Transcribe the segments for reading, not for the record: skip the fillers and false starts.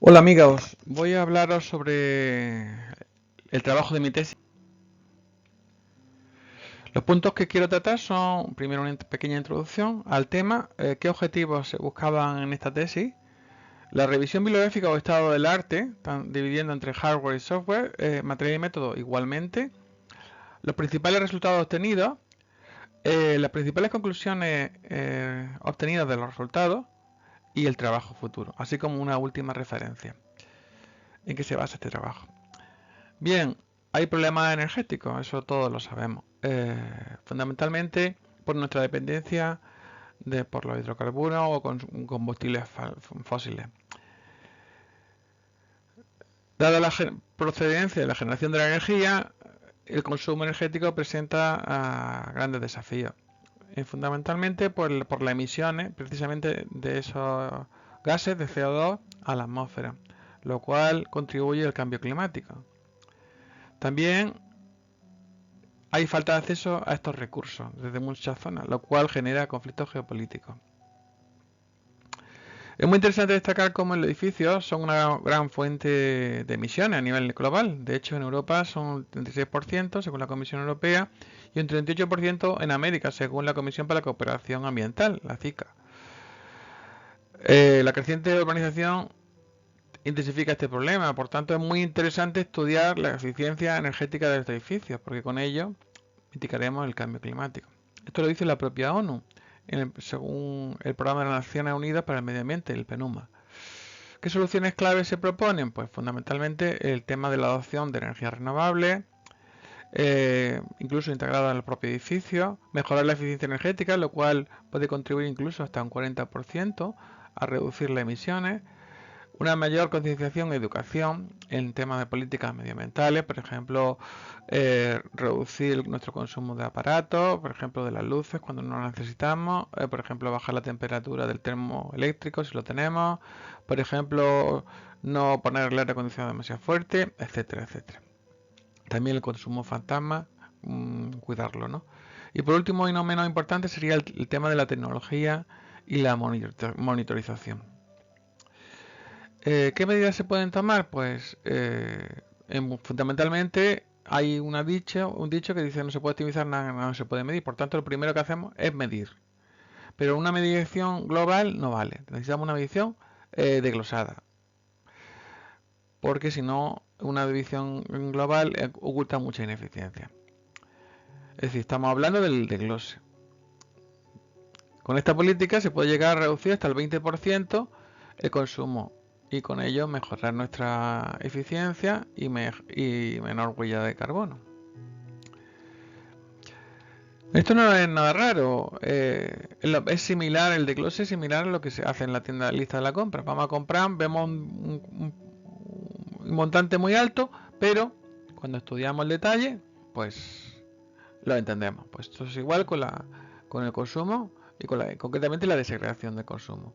Hola amigos, voy a hablaros sobre el trabajo de mi tesis. Los puntos que quiero tratar son, primero, una pequeña introducción al tema, qué objetivos se buscaban en esta tesis, la revisión bibliográfica o estado del arte, dividiendo entre hardware y software, material y método igualmente, los principales resultados obtenidos, las principales conclusiones obtenidas de los resultados y el trabajo futuro, así como una última referencia en qué se basa este trabajo. Bien, hay problemas energéticos, eso todos lo sabemos. Fundamentalmente por nuestra dependencia por los hidrocarburos o con combustibles fósiles. Dada la procedencia de la generación de la energía, el consumo energético presenta grandes desafíos. Fundamentalmente por las emisiones precisamente de esos gases de CO2 a la atmósfera, lo cual contribuye al cambio climático. También hay falta de acceso a estos recursos desde muchas zonas, lo cual genera conflictos geopolíticos. Es muy interesante destacar cómo los edificios son una gran fuente de emisiones a nivel global. De hecho, en Europa son un 36% según la Comisión Europea y un 38% en América según la Comisión para la Cooperación Ambiental, la CICA. La creciente urbanización intensifica este problema, por tanto es muy interesante estudiar la eficiencia energética de estos edificios, porque con ello mitigaremos el cambio climático. Esto lo dice la propia ONU, según el Programa de las Naciones Unidas para el Medio Ambiente, el PNUMA. ¿Qué soluciones claves se proponen? Pues fundamentalmente el tema de la adopción de energías renovables, incluso integrada en el propio edificio, mejorar la eficiencia energética, lo cual puede contribuir incluso hasta un 40% a reducir las emisiones, una mayor concienciación y educación en temas de políticas medioambientales, por ejemplo, reducir nuestro consumo de aparatos, por ejemplo, de las luces cuando no las necesitamos, por ejemplo, bajar la temperatura del termoeléctrico si lo tenemos, por ejemplo, no poner el aire acondicionado demasiado fuerte, etcétera, etcétera. También el consumo fantasma, cuidarlo, ¿no? Y por último, y no menos importante, sería el tema de la tecnología y la monitorización. ¿Qué medidas se pueden tomar? Pues fundamentalmente hay un dicho que dice no se puede optimizar nada, no se puede medir. Por tanto, lo primero que hacemos es medir. Pero una medición global no vale. Necesitamos una medición desglosada. Porque si no, una medición global oculta mucha ineficiencia. Es decir, estamos hablando del desglose. Con esta política se puede llegar a reducir hasta el 20% el consumo y con ello mejorar nuestra eficiencia y menor huella de carbono. Esto no es nada raro, es similar, el desglose es similar a lo que se hace en la tienda de lista de la compra. Vamos a comprar, vemos un montante muy alto, pero cuando estudiamos el detalle, pues lo entendemos. Pues esto es igual con el consumo y concretamente la desagregación de consumo.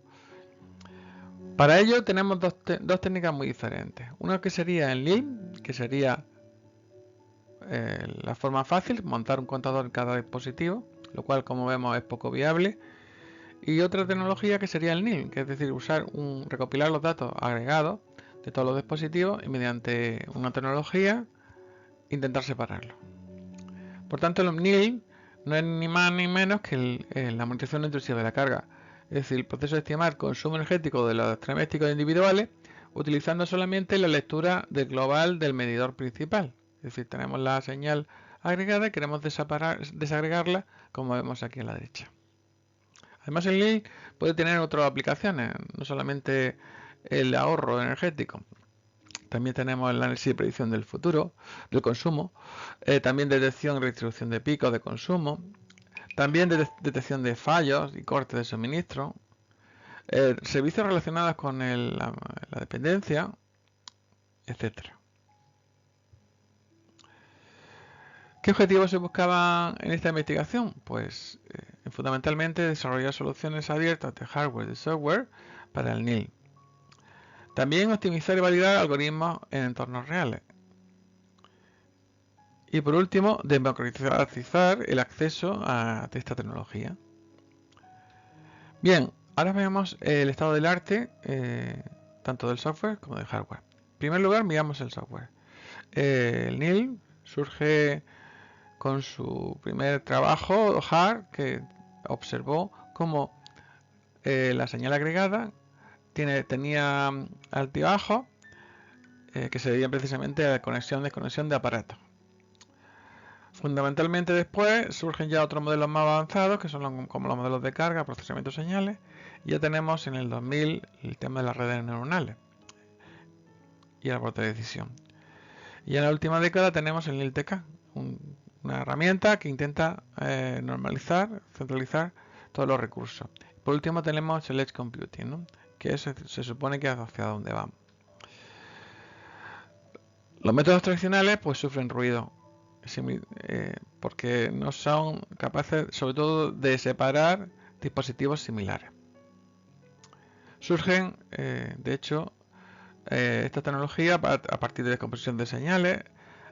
Para ello tenemos dos técnicas muy diferentes. Una que sería el Lean, que sería la forma fácil, montar un contador en cada dispositivo, lo cual como vemos es poco viable. Y otra tecnología que sería el NIL, que es decir, recopilar los datos agregados de todos los dispositivos y mediante una tecnología intentar separarlos. Por tanto, el NIL no es ni más ni menos que la monitorización no intrusiva de la carga. Es decir, el proceso de estimar consumo energético de los electrodomésticos individuales utilizando solamente la lectura del global del medidor principal. Es decir, tenemos la señal agregada y queremos desagregarla como vemos aquí a la derecha. Además, el NIL puede tener otras aplicaciones, no solamente el ahorro energético. También tenemos el análisis de predicción del futuro, del consumo, también detección y redistribución de picos de consumo, también detección de fallos y cortes de suministro, servicios relacionados con la dependencia, etcétera. ¿Qué objetivos se buscaban en esta investigación? Pues fundamentalmente desarrollar soluciones abiertas de hardware y software para el NIL. También optimizar y validar algoritmos en entornos reales. Y por último, democratizar el acceso a esta tecnología. Bien, ahora vemos el estado del arte tanto del software como del hardware. En primer lugar, miramos el software. El NIL surge con su primer trabajo, Hart, que observó cómo la señal agregada tenía altibajos que se debían precisamente a la conexión-desconexión de aparatos. Fundamentalmente después surgen ya otros modelos más avanzados, que son como los modelos de carga, procesamiento de señales, y ya tenemos en el 2000 el tema de las redes neuronales y el árbol de decisión. Y en la última década tenemos el NIL-TK, una herramienta que intenta normalizar, centralizar todos los recursos. Por último tenemos el Edge Computing, ¿no? Que se supone que es hacia donde vamos. Los métodos tradicionales pues sufren ruido, porque no son capaces, sobre todo, de separar dispositivos similares. Surgen, de hecho, esta tecnología a partir de descomposición de señales,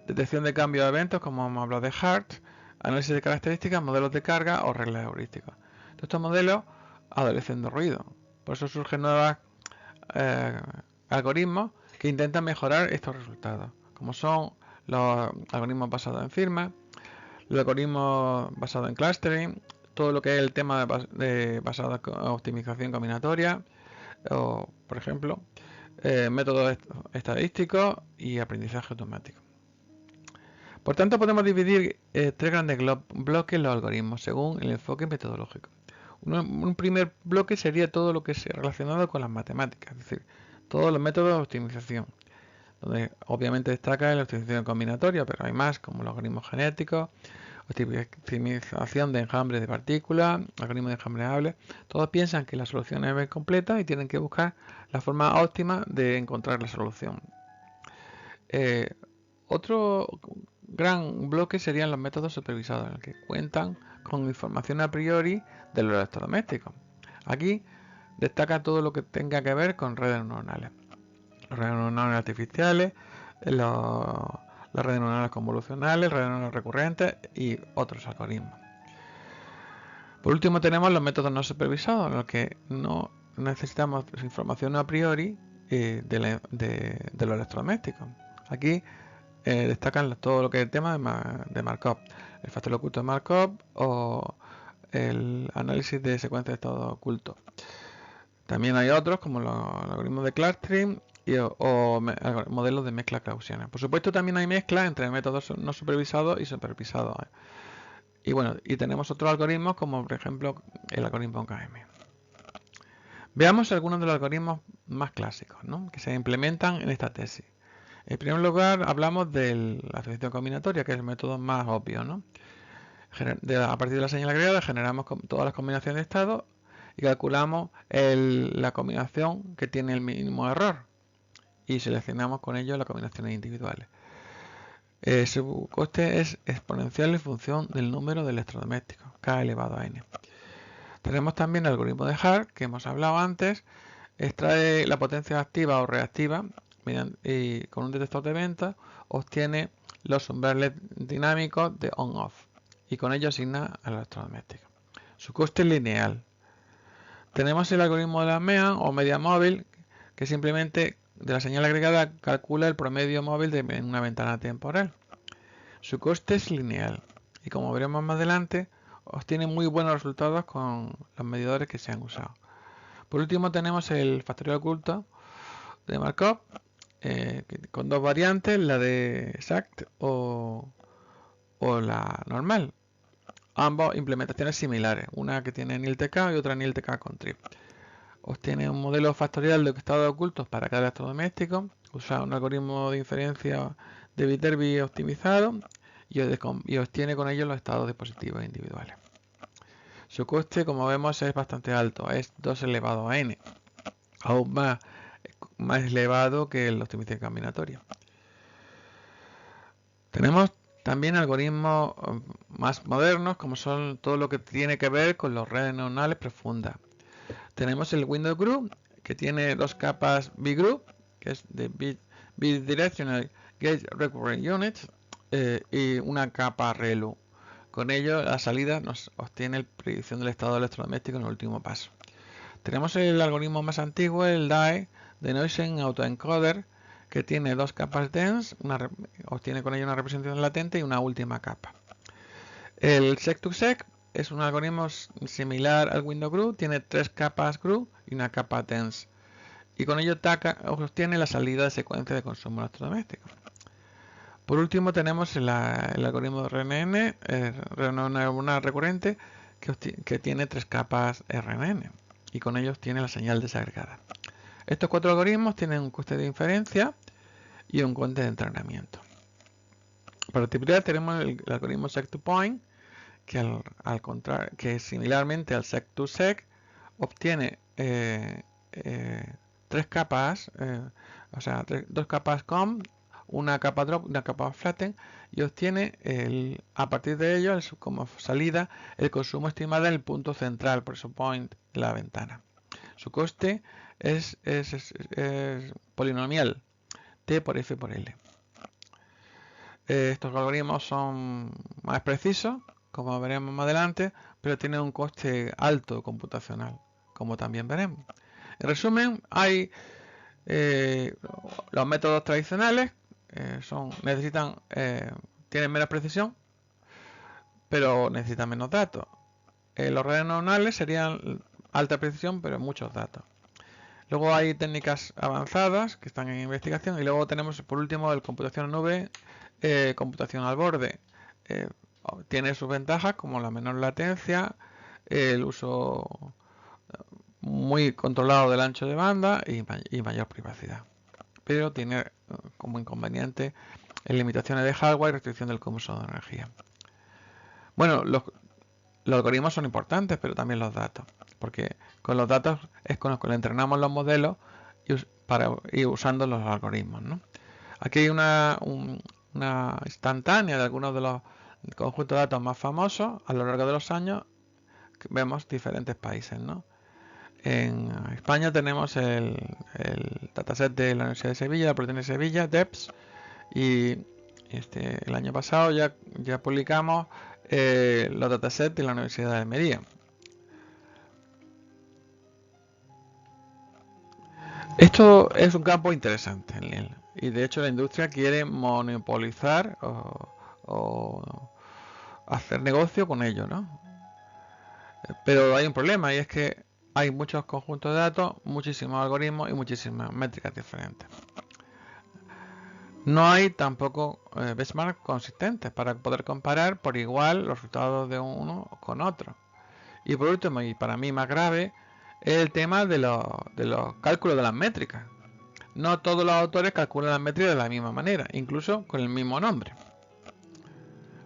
detección de cambio de eventos, como hemos hablado de Hart, análisis de características, modelos de carga o reglas heurísticas. Estos modelos adolecen de ruido, por eso surgen nuevos algoritmos que intentan mejorar estos resultados, como son los algoritmos basados en firmas, los algoritmos basados en clustering, todo lo que es el tema basado en optimización combinatoria, o, por ejemplo, métodos estadísticos y aprendizaje automático. Por tanto, podemos dividir tres grandes bloques los algoritmos según el enfoque metodológico. Un primer bloque sería todo lo que es relacionado con las matemáticas, es decir, todos los métodos de optimización, donde obviamente destaca la optimización combinatoria, pero hay más, como los algoritmos genéticos, optimización de enjambres de partículas, algoritmos de enjambreables. Todos piensan que la solución es completa y tienen que buscar la forma óptima de encontrar la solución. Otro gran bloque serían los métodos supervisados, en el que cuentan con información a priori de los electrodomésticos. Aquí destaca todo lo que tenga que ver con redes neuronales. Las redes neuronales artificiales, las redes neuronales convolucionales, redes neuronales recurrentes y otros algoritmos. Por último tenemos los métodos no supervisados, en los que no necesitamos información a priori de los electrodomésticos. Aquí destacan todo lo que es el tema de Markov, el factor oculto de Markov o el análisis de secuencias de estado oculto. También hay otros como los algoritmos de clustering o modelos de mezcla gaussiana. Por supuesto también hay mezcla entre métodos no supervisados y supervisados. Y bueno, y tenemos otros algoritmos como por ejemplo el algoritmo KM. Veamos algunos de los algoritmos más clásicos, ¿no?, que se implementan en esta tesis. En primer lugar hablamos de la asociación combinatoria, que es el método más obvio, ¿no? A partir de la señal agregada generamos todas las combinaciones de estado y calculamos la combinación que tiene el mínimo error y seleccionamos con ello las combinaciones individuales. Su coste es exponencial en función del número de electrodomésticos, k elevado a n. Tenemos también el algoritmo de Hart, que hemos hablado antes, extrae la potencia activa o reactiva y con un detector de eventos obtiene los umbrales dinámicos de on-off y con ello asigna al electrodoméstico. Su coste es lineal. Tenemos el algoritmo de la MEA o media móvil, que simplemente de la señal agregada calcula el promedio móvil en una ventana temporal. Su coste es lineal y, como veremos más adelante, obtiene muy buenos resultados con los medidores que se han usado. Por último tenemos el factorial oculto de Markov, con dos variantes, la de exact o la normal. Ambas implementaciones similares, una que tiene NIL-TK y otra NIL-TK con TRIP. Obtiene un modelo factorial de estados ocultos para cada electrodoméstico, usa un algoritmo de inferencia de Viterbi optimizado y obtiene con ello los estados dispositivos individuales. Su coste, como vemos, es bastante alto, es 2 elevado a n, aún más elevado que la optimización combinatoria. Tenemos también algoritmos más modernos, como son todo lo que tiene que ver con las redes neuronales profundas. Tenemos el Window Group, que tiene dos capas B-Group, que es de Bidirectional Gauge Recurrent Units, y una capa ReLU. Con ello, la salida nos obtiene la predicción del estado electrodoméstico en el último paso. Tenemos el algoritmo más antiguo, el DAE, Denoising Autoencoder, que tiene dos capas dense, obtiene con ello una representación latente y una última capa. El sec2sec es un algoritmo similar al window GRU, tiene tres capas GRU y una capa dense, y con ello obtiene la salida de secuencia de consumo electrodoméstico. Por último tenemos el algoritmo de RNN, una recurrente, que tiene tres capas RNN y con ellos tiene la señal desagregada. Estos cuatro algoritmos tienen un coste de inferencia y un coste de entrenamiento. Para utilidad tenemos el algoritmo sec2point, que similarmente al sec2sec obtiene tres capas, dos capas com, una capa drop, una capa flatten, y obtiene a partir de ello como salida el consumo estimado en el punto central, por eso point, de la ventana. Su coste es polinomial, T por F por L. Estos algoritmos son más precisos, como veremos más adelante, pero tienen un coste alto computacional, como también veremos. En resumen, hay los métodos tradicionales, tienen menos precisión, pero necesitan menos datos. Los redes neuronales serían alta precisión, pero muchos datos. Luego hay técnicas avanzadas que están en investigación, y luego tenemos por último el computación en nube, computación al borde. Tiene sus ventajas como la menor latencia, el uso muy controlado del ancho de banda y mayor privacidad. Pero tiene como inconveniente limitaciones de hardware y restricción del consumo de energía. Bueno, los algoritmos son importantes, pero también los datos, porque con los datos es con los que entrenamos los modelos para ir usando los algoritmos, ¿no? Aquí hay una instantánea de algunos de los conjuntos de datos más famosos a lo largo de los años. Vemos diferentes países, ¿no? En España tenemos el dataset de la Universidad de Sevilla, la Politécnica de Sevilla, DEPS, y el año pasado ya publicamos los datasets de la Universidad de Almería. Esto es un campo interesante en LIL, y de hecho la industria quiere monopolizar o hacer negocio con ello, ¿no? Pero hay un problema, y es que hay muchos conjuntos de datos, muchísimos algoritmos y muchísimas métricas diferentes. No hay tampoco benchmarks consistentes para poder comparar por igual los resultados de uno con otro. Y por último, y para mí más grave, es el tema de los cálculos de las métricas. No todos los autores calculan las métricas de la misma manera, incluso con el mismo nombre,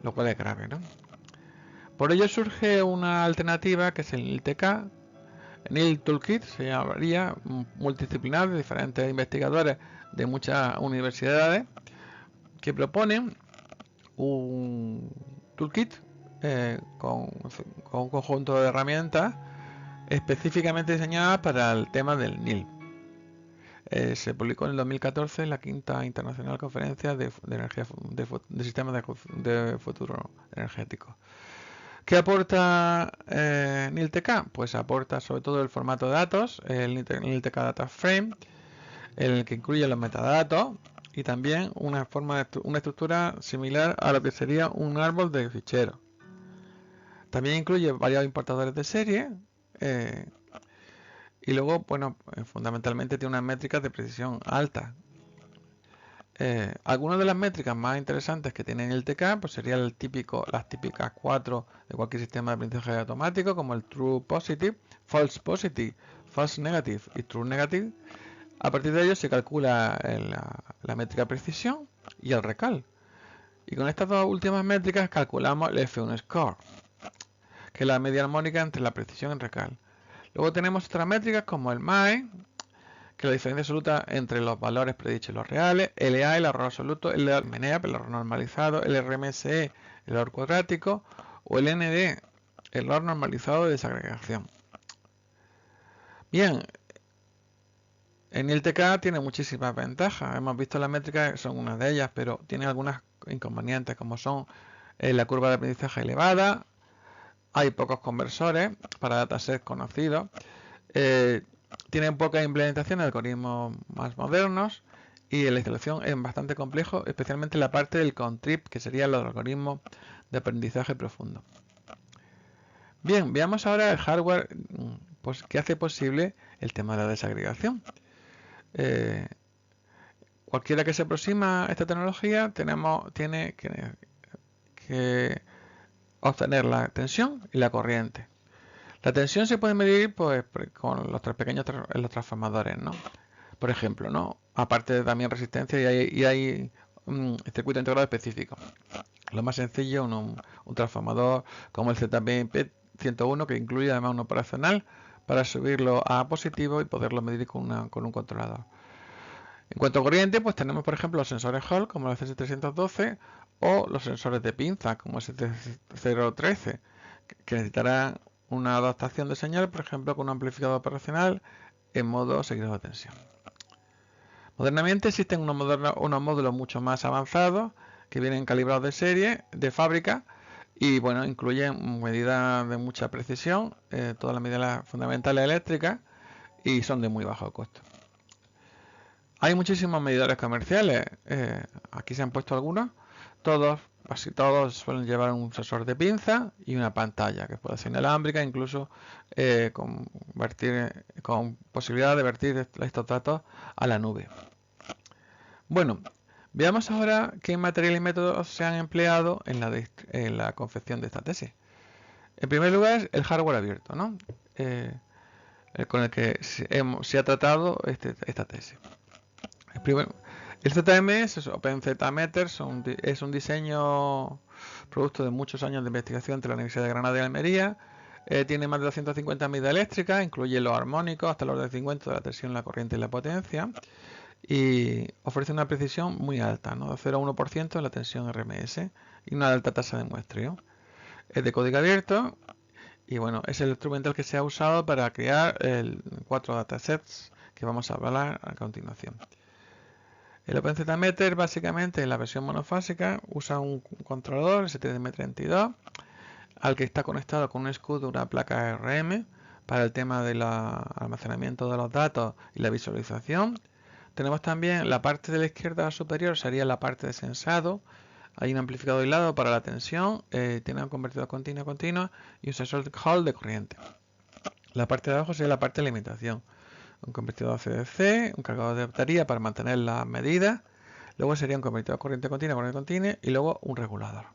lo cual es grave, ¿no? Por ello surge una alternativa que es el NIL-TK. NIL Toolkit se llamaría multidisciplinar, de diferentes investigadores de muchas universidades, que proponen un toolkit con un conjunto de herramientas específicamente diseñadas para el tema del NIL. Se publicó en el 2014 en la quinta internacional conferencia de sistemas de futuro energético. ¿Qué aporta NIL-TK? Pues aporta sobre todo el formato de datos, el NIL-TK Data Frame, el que incluye los metadatos, y también una estructura similar a lo que sería un árbol de ficheros. También incluye varios importadores de serie, y luego, bueno, fundamentalmente tiene unas métricas de precisión alta. Algunas de las métricas más interesantes que tiene el TK pues serían las típicas 4 de cualquier sistema de aprendizaje automático, como el True Positive, False Positive, False Negative y True Negative. A partir de ello se calcula la métrica precisión y el recal. Y con estas dos últimas métricas calculamos el F1 Score, que es la media armónica entre la precisión y el recal. Luego tenemos otras métricas como el MAE, que es la diferencia absoluta entre los valores predichos y los reales, LA, el error absoluto, el MNEAP, el error normalizado, el RMSE, el error cuadrático, o el ND, el error normalizado de desagregación. Bien, en el TK tiene muchísimas ventajas. Hemos visto las métricas, son una de ellas, pero tiene algunas inconvenientes, como son la curva de aprendizaje elevada, hay pocos conversores para datasets conocidos, Tienen poca implementación de algoritmos más modernos y la instalación es bastante complejo, especialmente la parte del contrib, que sería los algoritmos de aprendizaje profundo. Bien, veamos ahora el hardware pues, que hace posible el tema de la desagregación. Cualquiera que se aproxima a esta tecnología tiene que obtener la tensión y la corriente. La tensión se puede medir pues, con los pequeños los transformadores, ¿no? Por ejemplo, ¿no? Aparte de también resistencia y hay circuito integrado específico. Lo más sencillo, un transformador como el ZBP 101 que incluye además un operacional para subirlo a positivo y poderlo medir con un controlador. En cuanto a corriente, pues tenemos por ejemplo los sensores Hall como el CS312 o los sensores de pinza como el ST013 que necesitarán una adaptación de señal, por ejemplo con un amplificador operacional en modo seguidor de tensión. Modernamente existen unos módulos mucho más avanzados que vienen calibrados de serie, de fábrica, y bueno, incluyen medidas de mucha precisión, todas las medidas fundamentales eléctricas, y son de muy bajo costo. Hay muchísimos medidores comerciales, aquí se han puesto algunos, casi todos suelen llevar un sensor de pinza y una pantalla que puede ser inalámbrica, incluso con posibilidad de vertir estos datos a la nube. Bueno, veamos ahora qué material y métodos se han empleado en la confección de esta tesis. En primer lugar, el hardware abierto, ¿no? Con el que se ha tratado esta tesis. El ZMS, OpenZMeter, es un diseño producto de muchos años de investigación entre la Universidad de Granada y Almería. Tiene más de 250 medidas eléctricas, incluye los armónicos hasta los de 50 de la tensión, la corriente y la potencia. Y ofrece una precisión muy alta, ¿no? De 0,1% en la tensión RMS y una alta tasa de muestreo. Es de código abierto y bueno, es el instrumental que se ha usado para crear 4 datasets que vamos a hablar a continuación. El OpenZMeter básicamente en la versión monofásica usa un controlador STM32 al que está conectado con un escudo, una placa ARM para el tema del almacenamiento de los datos y la visualización. Tenemos también la parte de la izquierda superior, sería la parte de sensado. Hay un amplificador aislado para la tensión, tiene un convertidor continua y un sensor Hall de corriente. La parte de abajo sería la parte de limitación. Un convertidor CDC, un cargador de batería para mantener las medidas. Luego sería un convertidor corriente continua y luego un regulador.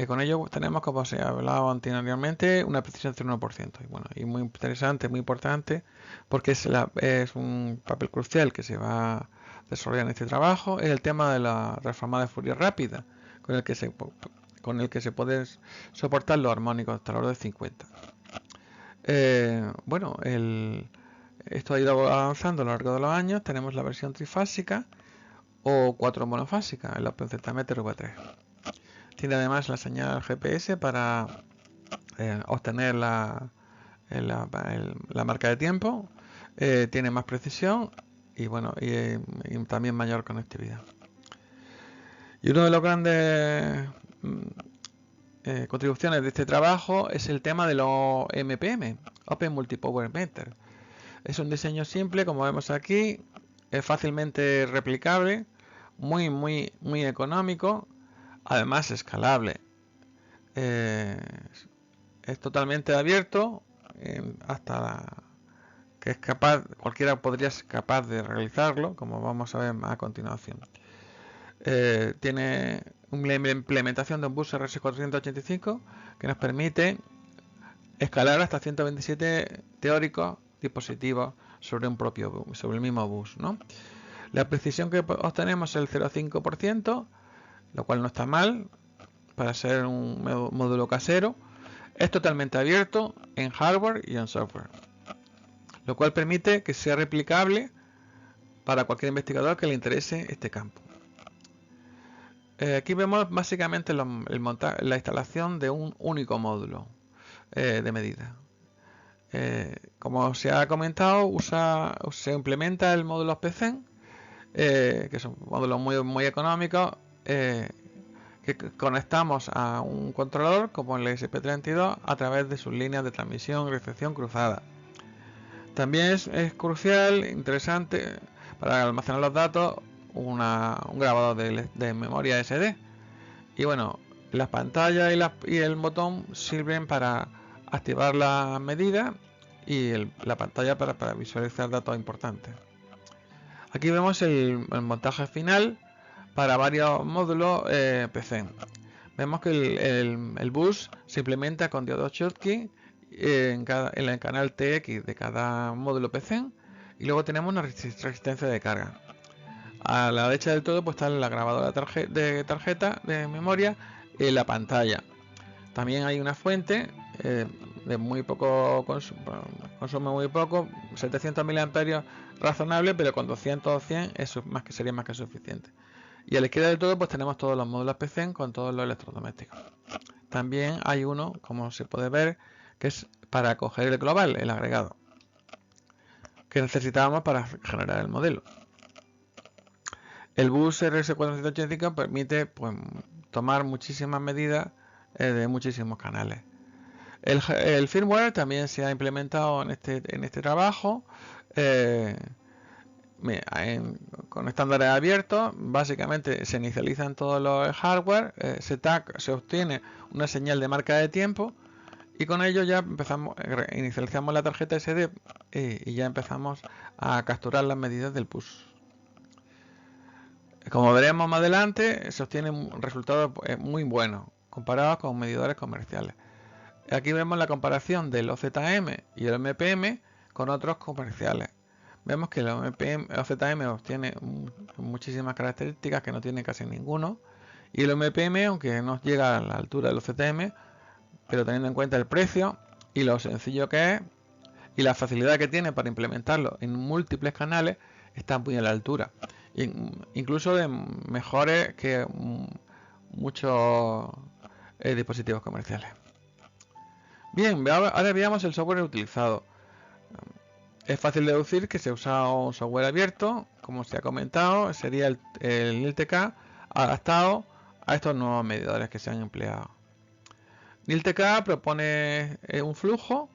Con ello tenemos, como se ha hablado anteriormente, una precisión del 1%. Y bueno, y muy interesante, muy importante, porque es un papel crucial que se va a desarrollar en este trabajo, es el tema de la transformada de Fourier rápida, con el que se puede soportar los armónicos hasta el orden de 50. Bueno, esto ha ido avanzando a lo largo de los años. Tenemos la versión trifásica o 4 monofásica, el OpenZMeter V3. Tiene además la señal GPS para obtener la marca de tiempo. Tiene más precisión y bueno y también mayor conectividad. Y uno de los grandes contribuciones de este trabajo es el tema de los MPM, Open Multipower Meter. Es un diseño simple, como vemos aquí, es fácilmente replicable, muy económico, además escalable. Es totalmente abierto que es capaz, cualquiera podría ser capaz de realizarlo, como vamos a ver a continuación. Tiene una implementación de un bus RS485 que nos permite escalar hasta 127 teóricos dispositivos sobre el mismo bus, ¿no? La precisión que obtenemos es el 0,5%, lo cual no está mal para ser un módulo casero. Es totalmente abierto en hardware y en software, lo cual permite que sea replicable para cualquier investigador que le interese este campo. Aquí vemos básicamente la instalación de un único módulo de medida. Como se ha comentado, se implementa el módulo PCEN, que son módulos muy económicos, que conectamos a un controlador como el ESP32 a través de sus líneas de transmisión y recepción cruzada. También es crucial, interesante, para almacenar los datos, un grabador de memoria SD. Y bueno, las pantallas y el botón sirven para activar las medidas y la pantalla para visualizar datos importantes. Aquí vemos el montaje final para varios módulos PC. Vemos que el bus se implementa con diodos Schottky en el canal TX de cada módulo PC, y luego tenemos una resistencia de carga. A la derecha del todo pues está la grabadora de tarjeta de memoria y la pantalla. También hay una fuente de muy poco consume muy poco, 700 mAh razonable, pero con 200 o 100 eso sería más que suficiente. Y a la izquierda del todo pues tenemos todos los módulos PC con todos los electrodomésticos. También hay uno, como se puede ver, que es para coger el global, el agregado, que necesitábamos para generar el modelo. El bus RS485 permite pues, tomar muchísimas medidas de muchísimos canales. El firmware también se ha implementado en este trabajo con estándares abiertos. Básicamente se inicializan todos los hardware, se obtiene una señal de marca de tiempo, y con ello ya inicializamos la tarjeta SD y ya empezamos a capturar las medidas del bus. Como veremos más adelante, se obtienen resultados muy buenos comparados con medidores comerciales. Aquí vemos la comparación del OZM y el MPM con otros comerciales. Vemos que el OZM obtiene muchísimas características que no tiene casi ninguno, y el MPM, aunque no llega a la altura del OZM, pero teniendo en cuenta el precio y lo sencillo que es y la facilidad que tiene para implementarlo en múltiples canales, está muy a la altura, incluso de mejores que muchos dispositivos comerciales. Bien, ahora veamos el software utilizado. Es fácil deducir que se usa un software abierto, como se ha comentado, sería el NILTK adaptado a estos nuevos medidores que se han empleado. NILTK propone un flujo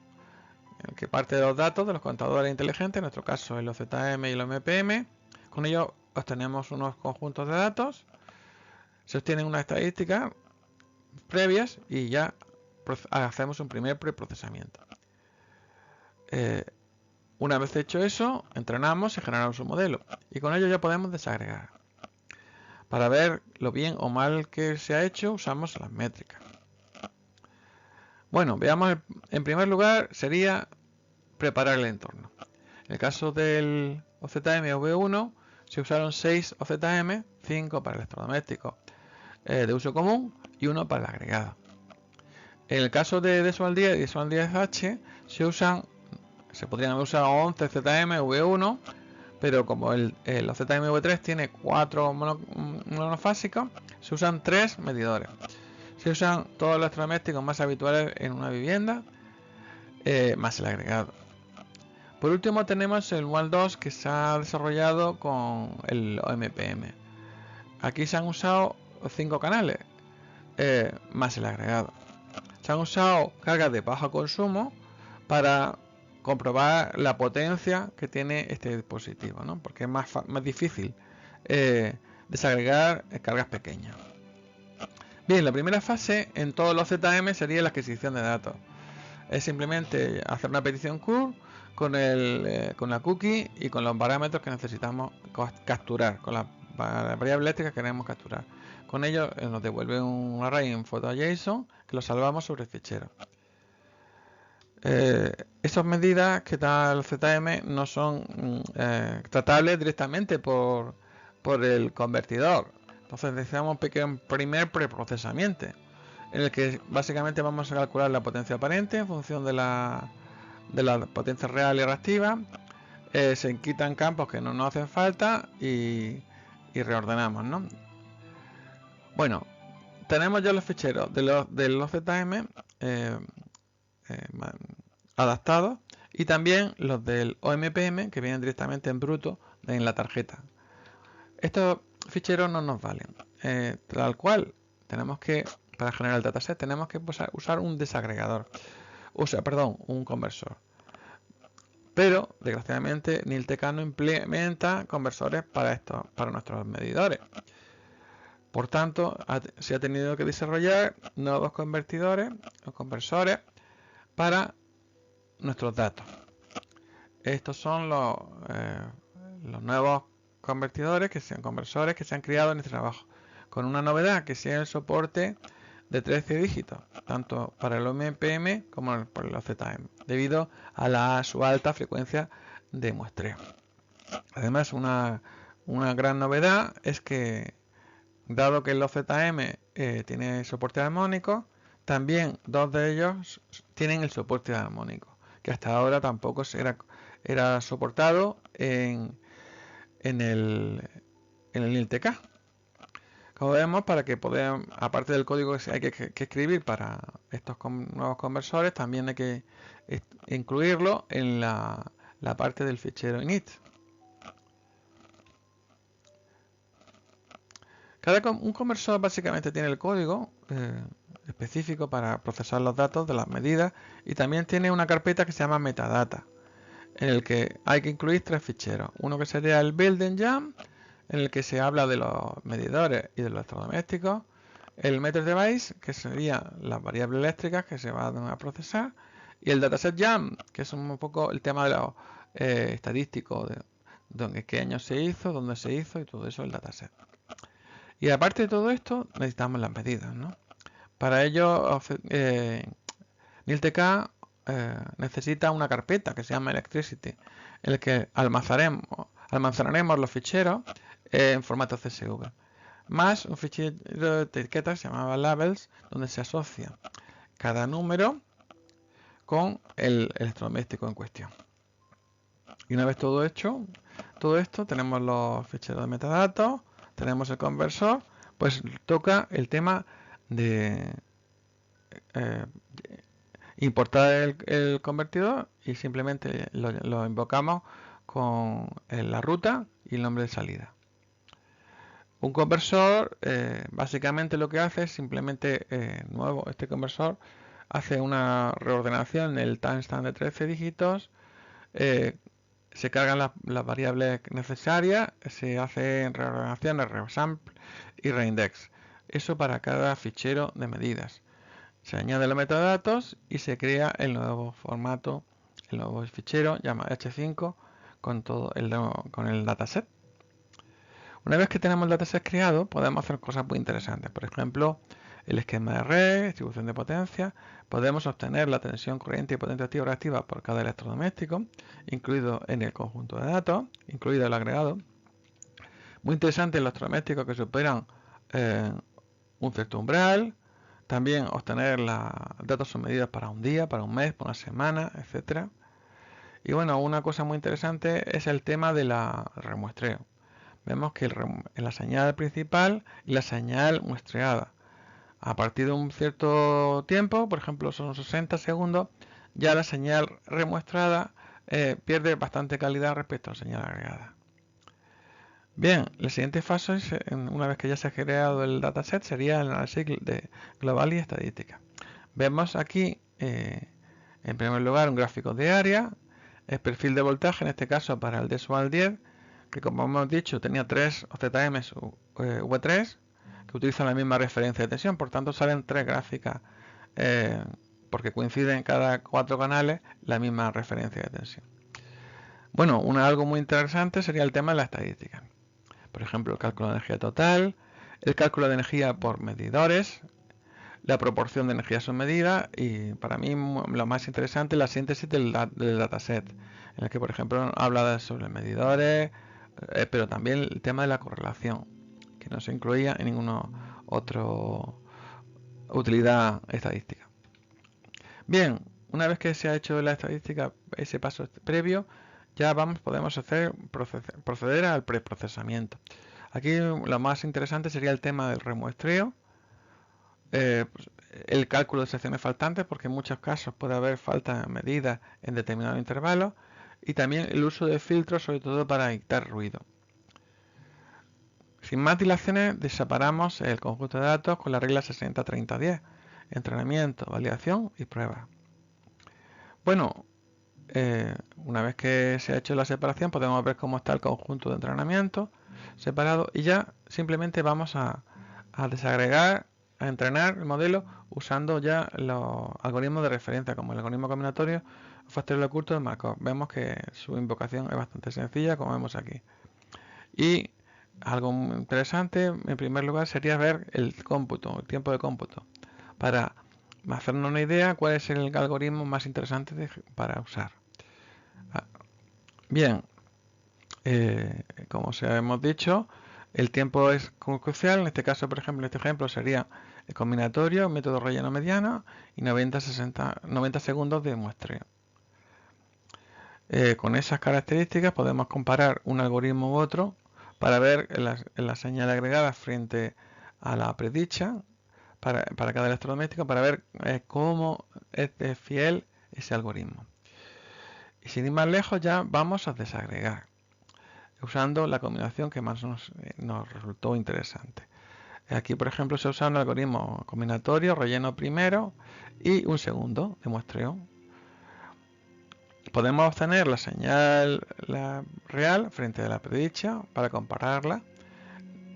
que parte de los datos de los contadores inteligentes, en nuestro caso el OZM y el MPM. Con ello obtenemos unos conjuntos de datos, se obtienen unas estadísticas previas y ya hacemos un primer preprocesamiento. Una vez hecho eso, entrenamos y generamos un modelo, y con ello ya podemos desagregar. Para ver lo bien o mal que se ha hecho, usamos las métricas. Bueno, veamos, en primer lugar sería preparar el entorno. En el caso del OZM V1 se usaron 6 OZM, 5 para electrodomésticos de uso común y 1 para el agregado. En el caso de Desual 10 y Desual 10H se podrían haber usado 11 ZM V1, pero como el OZM V3 tiene 4 monofásicos, se usan 3 medidores. Se usan todos los electrodomésticos más habituales en una vivienda, más el agregado. Por último tenemos el WAL 2, que se ha desarrollado con el OMPM. Aquí se han usado 5 canales, más el agregado. Se han usado cargas de bajo consumo para comprobar la potencia que tiene este dispositivo, ¿no? Porque es más difícil desagregar cargas pequeñas. Bien, la primera fase en todos los ZM sería la adquisición de datos. Es simplemente hacer una petición curl con la cookie y con los parámetros que necesitamos capturar, con las variables eléctricas que queremos capturar. Con ello nos devuelve un array en photo.json que lo salvamos sobre el fichero. Esas medidas que da el ZM no son tratables directamente por el convertidor. Entonces necesitamos un primer preprocesamiento en el que básicamente vamos a calcular la potencia aparente en función de la potencia real y reactiva. Se quitan campos que no nos hacen falta y reordenamos, ¿no? Bueno, tenemos ya los ficheros de los ZM adaptados, y también los del OMPM que vienen directamente en bruto en la tarjeta. Estos ficheros no nos valen, tal cual tenemos que, para generar el dataset, tenemos que usar un desagregador, un conversor. Pero desgraciadamente NILTK no implementa conversores para nuestros medidores. Por tanto, se ha tenido que desarrollar nuevos convertidores o conversores para nuestros datos. Estos son los nuevos convertidores, conversores que se han creado en este trabajo, con una novedad, que sea el soporte de 13 dígitos, tanto para el OMPM como para el OZM, debido a su alta frecuencia de muestreo. Además, una gran novedad es que, dado que el OZM tiene soporte armónico, también dos de ellos tienen el soporte armónico, que hasta ahora tampoco era soportado en el NILTK. Como vemos, para que podamos, aparte del código que hay que escribir para estos nuevos conversores, también hay que incluirlo en la parte del fichero init. Un conversor básicamente tiene el código específico para procesar los datos de las medidas, y también tiene una carpeta que se llama metadata, en el que hay que incluir 3 ficheros. Uno que sería el build-engram, en el que se habla de los medidores y de los electrodomésticos. El meter device, que sería las variables eléctricas que se van a procesar. Y el dataset jam, que es un poco el tema de los estadísticos, de qué año se hizo, dónde se hizo y todo eso, el dataset. Y aparte de todo esto, necesitamos las medidas, ¿no? Para ello, NILTK necesita una carpeta que se llama Electricity, en el que almacenaremos los ficheros en formato CSV, más un fichero de etiquetas se llamaba labels, donde se asocia cada número con el electrodoméstico en cuestión. Y una vez todo hecho, todo esto, tenemos los ficheros de metadatos, tenemos el conversor, pues toca el tema de importar el convertidor, y simplemente lo invocamos con la ruta y el nombre de salida. Un conversor básicamente lo que hace es simplemente este conversor hace una reordenación en el timestamp de 13 dígitos, se cargan las variables necesarias, se hace reordenaciones, resample y reindex. Eso para cada fichero de medidas. Se añade los metadatos y se crea el nuevo formato, el nuevo fichero llamado H5 con el dataset. Una vez que tenemos el dataset creado, podemos hacer cosas muy interesantes. Por ejemplo, el esquema de red, distribución de potencia. Podemos obtener la tensión corriente y potencia activa o reactiva por cada electrodoméstico, incluido en el conjunto de datos, incluido el agregado. Muy interesante en los electrodomésticos que superan un cierto umbral. También obtener los datos son medidas para un día, para un mes, para una semana, etcétera. Y bueno, una cosa muy interesante es el tema de la remuestreo. Vemos que en la señal principal y la señal muestreada, a partir de un cierto tiempo, por ejemplo son 60 segundos, ya la señal remuestrada pierde bastante calidad respecto a la señal agregada. Bien, la siguiente fase, una vez que ya se ha creado el dataset, sería el análisis global y estadística. Vemos aquí, en primer lugar, un gráfico de área, el perfil de voltaje, en este caso para el DESUAL 10, que como hemos dicho tenía 3 OZMs V3 que utilizan la misma referencia de tensión, por tanto salen 3 gráficas porque coinciden en cada 4 canales la misma referencia de tensión. Bueno, algo muy interesante sería el tema de la estadística. Por ejemplo, el cálculo de energía total, el cálculo de energía por medidores, la proporción de energía submedida y para mí lo más interesante es la síntesis del dataset, en el que por ejemplo habla sobre medidores, pero también el tema de la correlación, que no se incluía en ninguna otra utilidad estadística. Bien, una vez que se ha hecho la estadística, ese paso previo, ya podemos proceder al preprocesamiento. Aquí lo más interesante sería el tema del remuestreo, el cálculo de secciones faltantes, porque en muchos casos puede haber faltas medidas en determinados intervalos, y también el uso de filtros, sobre todo para evitar ruido. Sin más dilaciones, separamos el conjunto de datos con la regla 60-30-10, entrenamiento, validación y prueba. Bueno, una vez que se ha hecho la separación, podemos ver cómo está el conjunto de entrenamiento separado y ya simplemente vamos a desagregar, a entrenar el modelo usando ya los algoritmos de referencia, como el algoritmo combinatorio o factorial oculto de Markov. Vemos que su invocación es bastante sencilla, como vemos aquí. Y algo muy interesante, en primer lugar, sería ver el cómputo, el tiempo de cómputo, para hacernos una idea cuál es el algoritmo más interesante para usar. Bien, como se hemos dicho, el tiempo es crucial. En este caso, por ejemplo, en este ejemplo sería el combinatorio, método relleno mediano y 90 segundos de muestreo. Con esas características podemos comparar un algoritmo u otro para ver la señal agregada frente a la predicha para cada electrodoméstico, para ver cómo es fiel ese algoritmo. Y sin ir más lejos, ya vamos a desagregar usando la combinación que más nos resultó interesante. Aquí, por ejemplo, se usa un algoritmo combinatorio, relleno primero y un segundo de muestreo. Podemos obtener la señal real frente a la predicha para compararla.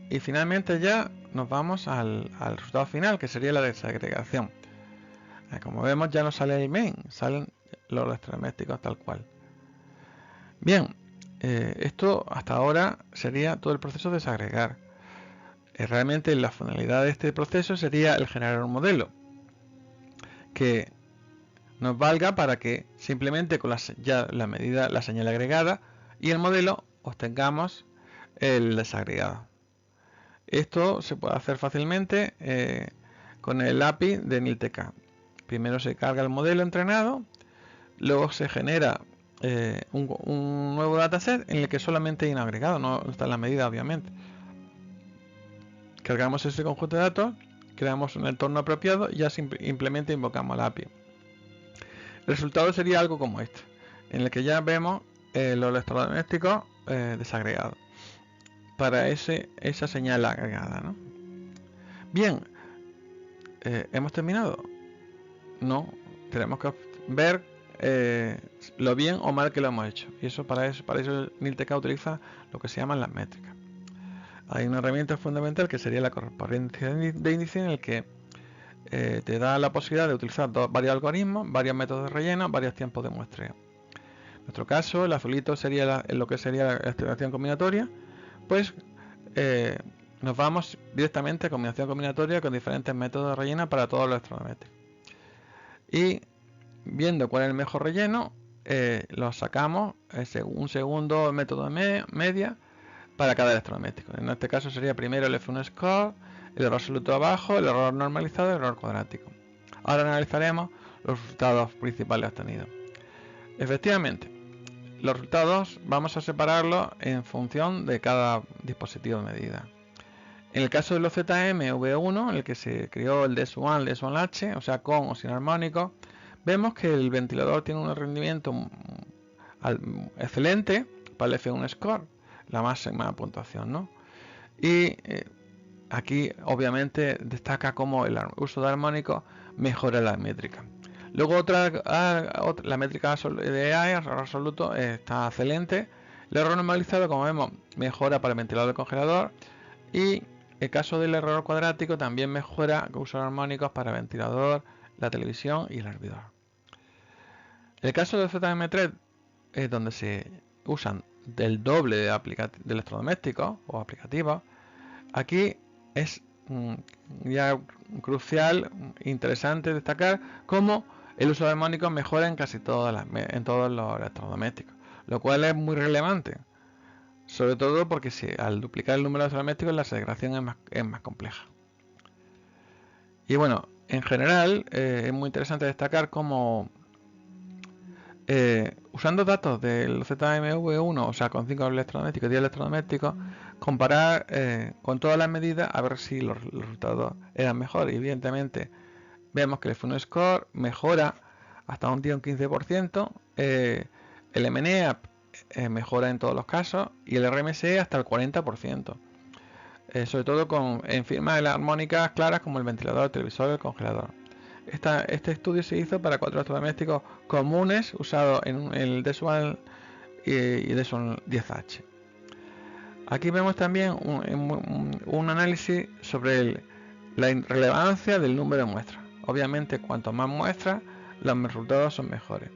Y finalmente ya nos vamos al resultado final, que sería la desagregación. Como vemos, ya no sale el main, salen los electrodomésticos tal cual. Bien, esto hasta ahora sería todo el proceso de desagregar. Realmente la finalidad de este proceso sería el generar un modelo que nos valga para que simplemente con ya la medida, la señal agregada y el modelo obtengamos el desagregado. Esto se puede hacer fácilmente con el API de NILTK. Primero se carga el modelo entrenado, luego se genera un nuevo dataset en el que solamente hay un agregado, no está en la medida obviamente. Cargamos ese conjunto de datos, creamos un entorno apropiado y ya simplemente invocamos la API. El resultado sería algo como este, en el que ya vemos los electrodomésticos desagregados para esa señal agregada, ¿no? Bien, ¿hemos terminado? No, tenemos que ver lo bien o mal que lo hemos hecho. Y para eso NILTK utiliza lo que se llaman las métricas. Hay una herramienta fundamental que sería la correspondencia de índice, en el que te da la posibilidad de utilizar varios algoritmos, varios métodos de relleno, varios tiempos de muestreo. En nuestro caso, el azulito sería lo que sería la estimación combinatoria, pues nos vamos directamente a combinación combinatoria con diferentes métodos de relleno para todos los electrodomésticos. Y viendo cuál es el mejor relleno, lo sacamos un segundo método de media para cada electrodoméstico. En este caso sería primero el F1 score, el error absoluto abajo, el error normalizado y el error cuadrático. Ahora analizaremos los resultados principales obtenidos. Efectivamente, los resultados vamos a separarlos en función de cada dispositivo de medida. En el caso de los ZM-V1, en el que se creó el DS1, el DS1H, o sea, con o sin armónico, vemos que el ventilador tiene un rendimiento excelente para el F1 score, la máxima puntuación, ¿no? Y aquí obviamente destaca cómo el uso de armónico mejora la métrica. Luego la métrica de AI, error absoluto, está excelente. El error normalizado, como vemos, mejora para el ventilador del congelador. Y el caso del error cuadrático también mejora con uso de armónicos para el ventilador, la televisión y el hervidor. El caso del ZM3 es donde se usan del doble de electrodomésticos o aplicativos. Aquí es ya crucial, interesante destacar cómo el uso de armónicos mejora en casi todos los electrodomésticos, lo cual es muy relevante, sobre todo porque al duplicar el número de electrodomésticos la segregación es más compleja. Y bueno, en general es muy interesante destacar cómo usando datos del ZMV1, o sea, con 5 electrodomésticos y 10 electrodomésticos, comparar con todas las medidas a ver si los resultados eran mejores. Y evidentemente vemos que el F1 score mejora hasta un 15%, el MNEAP mejora en todos los casos y el RMSE hasta el 40%. Sobre todo en firmas de las armónicas claras como el ventilador, el televisor, el congelador. Este estudio se hizo para 4 electrodomésticos comunes usados en el Deswell y Deswell 10H. Aquí vemos también un análisis sobre la relevancia del número de muestras. Obviamente, cuanto más muestras, los resultados son mejores.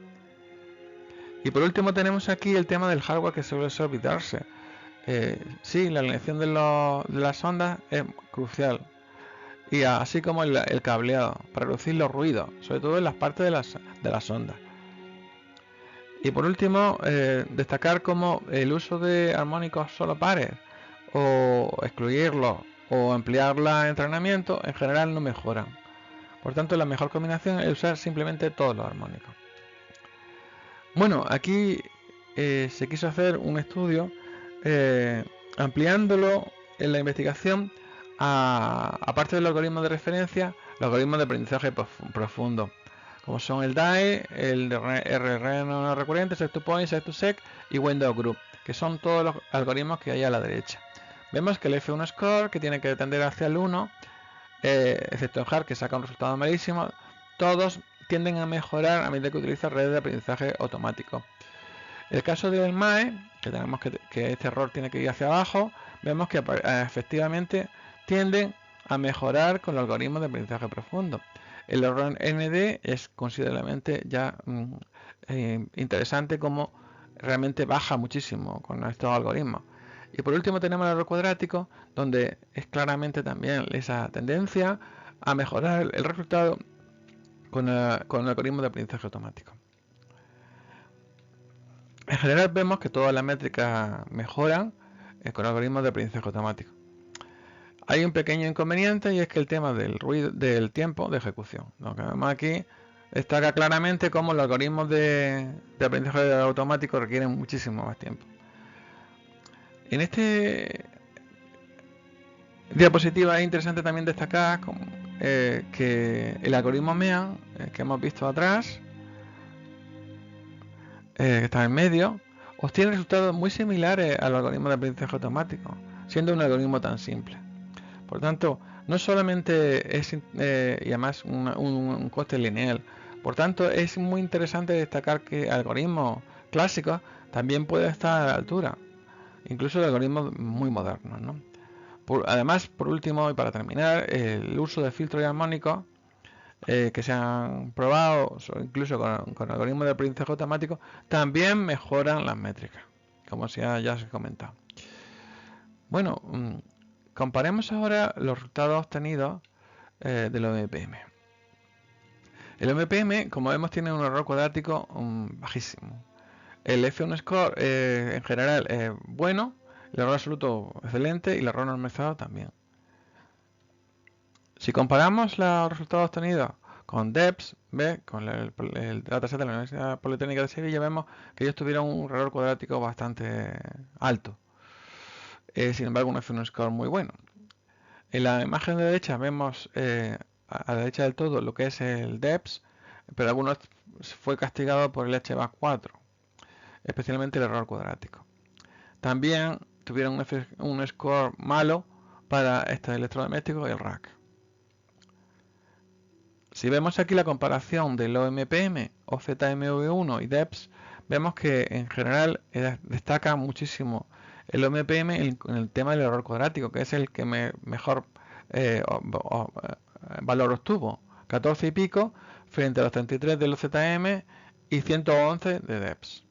Y por último tenemos aquí el tema del hardware, que suele olvidarse. Sí, la alineación de las ondas es crucial, y así como el cableado para reducir los ruidos, sobre todo en las partes de las ondas. Y por último, destacar cómo el uso de armónicos solo pares, o excluirlos, o ampliarla en entrenamiento, en general no mejoran. Por tanto, la mejor combinación es usar simplemente todos los armónicos. Bueno, aquí se quiso hacer un estudio ampliándolo en la investigación aparte del algoritmo de referencia, los algoritmos de aprendizaje profundo, como son el DAE, el RR no recurrente, Set2Point, Set2Sec y Window Group, que son todos los algoritmos que hay a la derecha. Vemos que el F1 Score, que tiene que tender hacia el 1, excepto en HAR, que saca un resultado malísimo, todos tienden a mejorar a medida que utiliza redes de aprendizaje automático. El caso del MAE, que tenemos que este error tiene que ir hacia abajo, vemos que efectivamente tienden a mejorar con el algoritmo de aprendizaje profundo. El error ND es considerablemente ya interesante, como realmente baja muchísimo con estos algoritmos. Y por último tenemos el error cuadrático, donde es claramente también esa tendencia a mejorar el resultado con el algoritmo de aprendizaje automático. En general vemos que todas las métricas mejoran con algoritmos de aprendizaje automático. Hay un pequeño inconveniente, y es que el tema del tiempo de ejecución. Lo que vemos aquí destaca claramente cómo los algoritmos de aprendizaje automático requieren muchísimo más tiempo. En este diapositiva es interesante también destacar que el algoritmo MEAN, que hemos visto atrás, que está en medio, obtiene resultados muy similares al algoritmo de aprendizaje automático, siendo un algoritmo tan simple. Por tanto, no solamente es, y además un coste lineal, por tanto es muy interesante destacar que algoritmos clásicos también pueden estar a la altura, incluso de algoritmos muy modernos, ¿no? Además, por último y para terminar, el uso de filtros y armónicos que se han probado, incluso con algoritmos de aprendizaje automático, también mejoran las métricas, como ya se ha comentado. Bueno, comparemos ahora los resultados obtenidos del OMPM. El OMPM, como vemos, tiene un error cuadrático bajísimo. El F1 Score en general es bueno, el error absoluto excelente y el error normalizado también. Si comparamos los resultados obtenidos con DEPS, con el dataset de la Universidad Politécnica de Sevilla, vemos que ellos tuvieron un error cuadrático bastante alto. Sin embargo, un F1 Score muy bueno. En la imagen de derecha vemos a la derecha del todo lo que es el DEPS, pero algunos fue castigado por el HBA4, especialmente el error cuadrático. También tuvieron un score malo para este electrodoméstico y el rack. Si vemos aquí la comparación del OMPM, OZMV1 y DEPS, vemos que en general destaca muchísimo el OMPM en el tema del error cuadrático, que es el que mejor valor obtuvo, 14 y pico frente a los 33 del OZM y 111 de DEPS.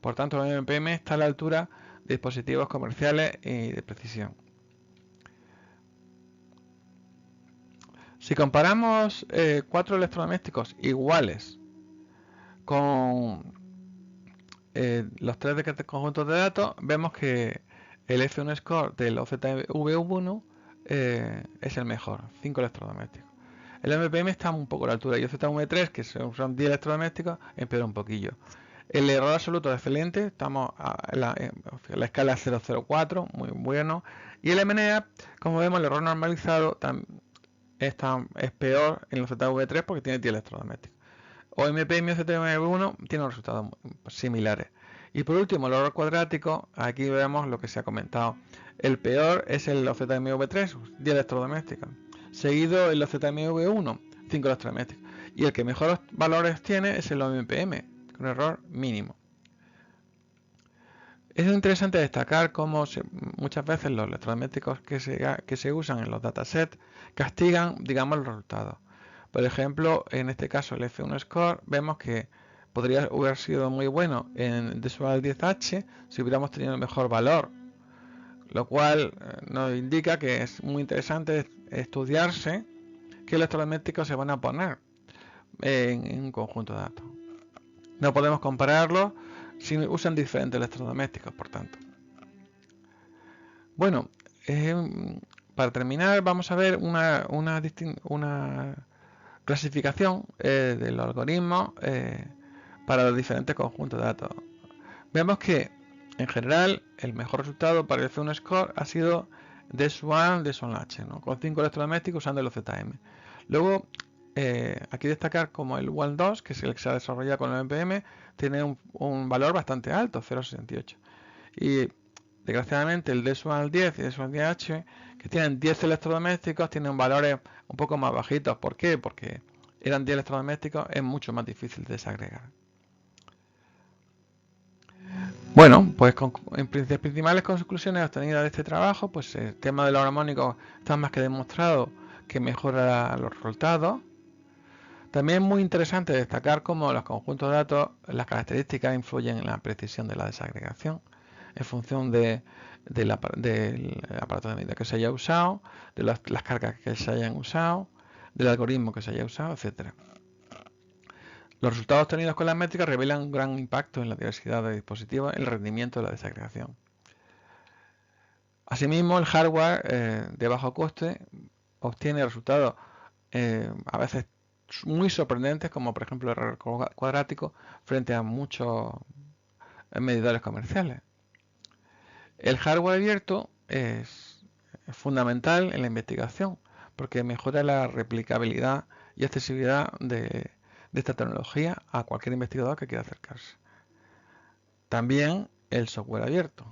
Por tanto, el OMPM está a la altura de dispositivos comerciales y de precisión. Si comparamos 4 electrodomésticos iguales con los 3 de conjuntos de datos, vemos que el F1 Score del OZV1 es el mejor, 5 electrodomésticos. El MPM está un poco a la altura, y OZV3, que son 10 electrodomésticos, empeora un poquillo. El error absoluto es excelente, estamos en la escala 004, muy bueno. Y el MNEAP, como vemos, el error normalizado es peor en los ZV3 porque tiene 10 electrodomésticos. OMPM y OZV1 tienen resultados similares. Y por último, el error cuadrático, aquí vemos lo que se ha comentado. El peor es el OZMV3, 10 electrodomésticos. Seguido el OZMV1, 5 electrodomésticos. Y el que mejores valores tiene es el OMPM, con error mínimo. Es interesante destacar cómo muchas veces los electrodomésticos que se usan en los datasets castigan, digamos, los resultados. Por ejemplo, en este caso el F1 Score, vemos que podría haber sido muy bueno en Desual 10H si hubiéramos tenido mejor valor, lo cual nos indica que es muy interesante estudiarse qué electrodomésticos se van a poner en un conjunto de datos. No podemos compararlos si usan diferentes electrodomésticos, por tanto. Bueno, para terminar vamos a ver una clasificación de los algoritmos para los diferentes conjuntos de datos. Vemos que en general el mejor resultado para el F1 Score ha sido DES1H, ¿no? Con 5 electrodomésticos usando el OZM. Luego aquí destacar como el WAL2, que es el que se ha desarrollado con el MPM, tiene un valor bastante alto, 0,68. Y desgraciadamente el DES110 y el DES110H, que tienen 10 electrodomésticos, tienen valores un poco más bajitos. ¿Por qué? Porque eran 10 electrodomésticos, es mucho más difícil de desagregar. Bueno, pues en principales conclusiones obtenidas de este trabajo, pues el tema de los armónicos está más que demostrado que mejora los resultados. También es muy interesante destacar cómo los conjuntos de datos, las características influyen en la precisión de la desagregación en función del aparato de medida que se haya usado, de las cargas que se hayan usado, del algoritmo que se haya usado, etcétera. Los resultados obtenidos con las métricas revelan un gran impacto en la diversidad de dispositivos en el rendimiento de la desagregación. Asimismo, el hardware de bajo coste obtiene resultados a veces muy sorprendentes, como por ejemplo el error cuadrático frente a muchos medidores comerciales. El hardware abierto es fundamental en la investigación porque mejora la replicabilidad y accesibilidad de esta tecnología a cualquier investigador que quiera acercarse. También el software abierto.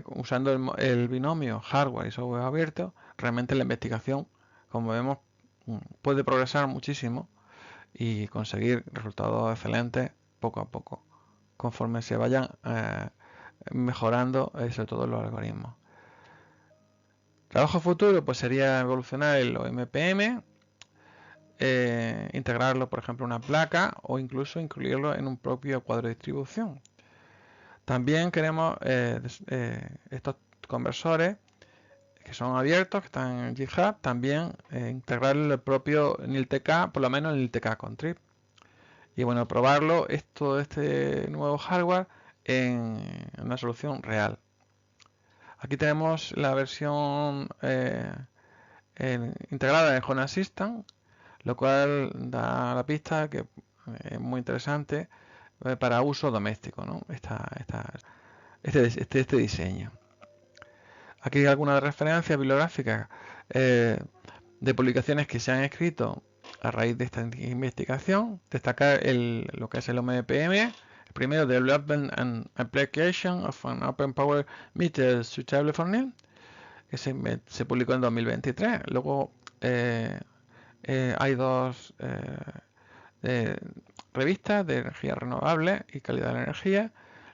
Usando el binomio hardware y software abierto, realmente la investigación, como vemos, puede progresar muchísimo y conseguir resultados excelentes poco a poco, conforme se vayan mejorando sobre todo los algoritmos. Trabajo futuro pues sería evolucionar el OMPM, integrarlo por ejemplo en una placa o incluso incluirlo en un propio cuadro de distribución. También queremos estos conversores que son abiertos, que están en GitHub, también integrar el propio NILTK, por lo menos el NILTK Contrib. Y bueno, probarlo, este nuevo hardware en una solución real. Aquí tenemos la versión integrada en Home Assistant, lo cual da la pista que es muy interesante para uso doméstico, ¿no? Este diseño. Aquí hay algunas referencias bibliográficas de publicaciones que se han escrito a raíz de esta investigación. Destacar lo que es el OMPM. El primero, Development and Application of an Open Power Meter Suitable for NIL, que se publicó en 2023. Luego hay dos revistas de energía renovable y calidad de la energía.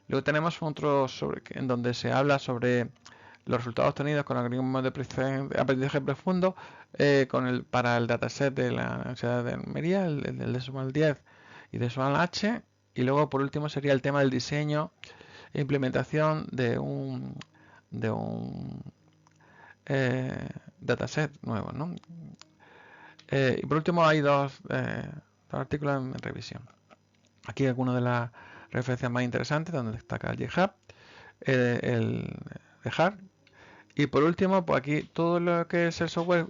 Luego tenemos otro en donde se habla sobre los resultados obtenidos con algoritmos de aprendizaje profundo para el dataset de la Universidad de Almería, el DESual 10 y DESual H. Y luego por último sería el tema del diseño e implementación de un dataset nuevo, ¿no? Y por último hay dos artículos en revisión. Aquí algunas de las referencias más interesantes donde destaca el GitHub, el dejar. Y por último, pues aquí todo lo que es el software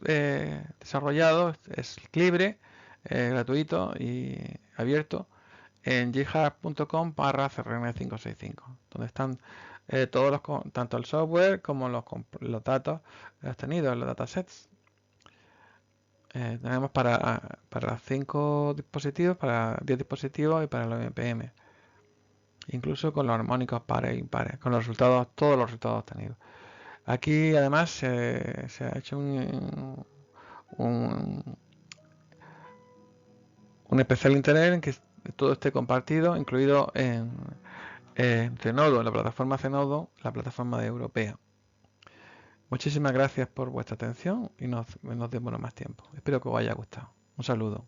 desarrollado es libre, gratuito y abierto en github.com/crn565, donde están todos tanto el software como los datos obtenidos, los datasets. Tenemos para 5 dispositivos, para 10 dispositivos y para el OMPM. Incluso con los armónicos pares e impares, con los resultados, todos los resultados obtenidos. Aquí además se ha hecho un especial interés en que todo esté compartido, incluido en Zenodo, en la plataforma Zenodo, la plataforma europea. Muchísimas gracias por vuestra atención y nos demoro más tiempo. Espero que os haya gustado. Un saludo.